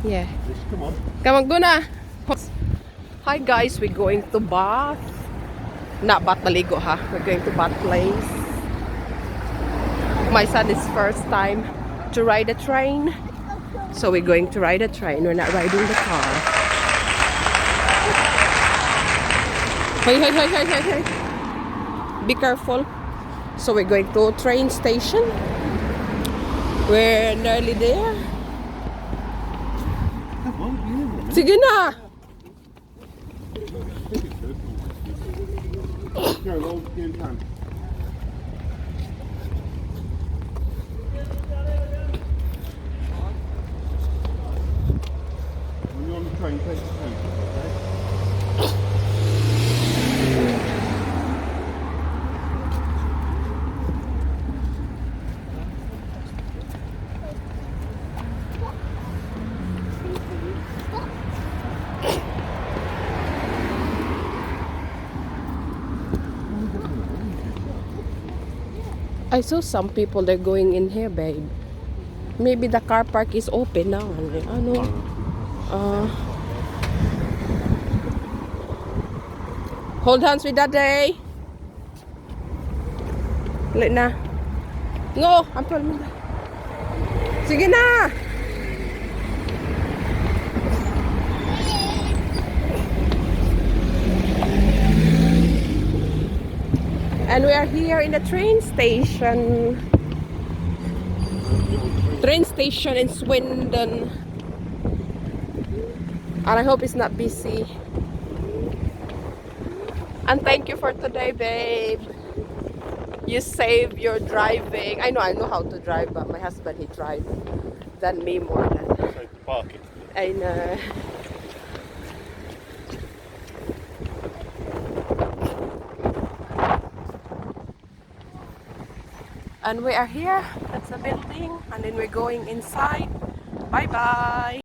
Yeah. Come on. Come on, go na. Hi guys, we're going to Bath. Not Bath Maligo ha. We're going to Bath Place. My son is first time to ride a train. So we're going to ride a train. We're not riding the car. Hey, hey, hey, hey, hey, hey. Be careful. So we're going to train station. We're nearly there. Come on, you Sige na! Go, roll you can. When you're on the train, take the train, okay? I saw some people, they're going in here, babe. Maybe the car park is open now. Ano? Hold hands with Daddy. Lit na. No, ampal mo na. Sige na! And we are here in the train station. Train station in Swindon. And I hope it's not busy. And thank you for today, babe. You saved your driving. I know how to drive, but my husband, he drives than me more than. Save the parking. I know. And we are here. That's a building. And then we're going inside. Bye-bye.